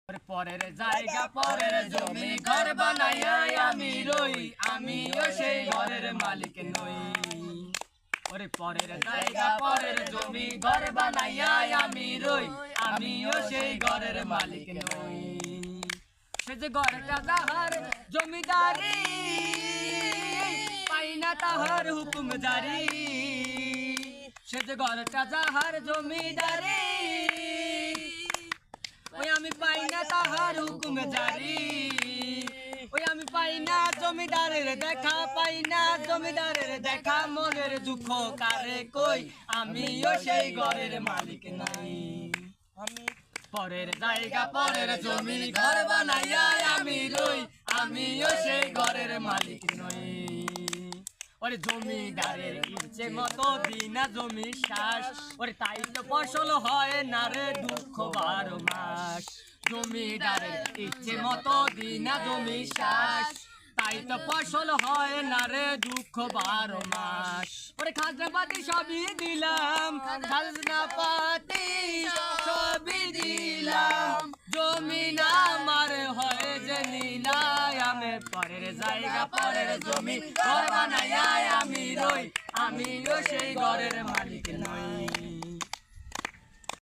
পরের জায়গা পরের জমি ঘর বানাইয়া আমি রই, আমিও সেই ঘরের মালিক নই। ওরে পরের জায়গা পরের জমি ঘর বানাইয়া আমি রই, আমিও সেই ঘরের মালিক নই। সে যে ঘরটা যাহার জমিদারি, পাই না তাহার হুকুম জারি। সে যে ঘরটা যাহার জমিদারি, ওই আমি পাই না তাহার হুকুম জারি। ওই আমি পাই না জমিদারের দেখা, পাই না জমিদারের দেখা। মনের দুঃখ কারে কই, আমিও সেই ঘরের মালিক নাই। পরের জায়গা পরের জমি ঘর বানাইয়া আমি রই, আমিও সেই ঘরের মালিক নই। ওরে জমিদারের ইচ্ছে মতো দিনা জমি শ্বাস, ওরে তাই তো ফসল হয় না রে দুঃখ 12 মাস। জমিদারের ইচ্ছে মতো দিনা জমি শ্বাস, তাই তো ফসল হয় না রে দুঃখ 12 মাস। ওরে খাজনা পাতি সবই দিলাম, খাজনা পাতি সবই দিলাম, জমিন আমার হয় যে নিলামে। পরের জায়গা পরের জমি ঘর বানাইয়া আমি রই, আমিও সেই ঘরের মালিক নই।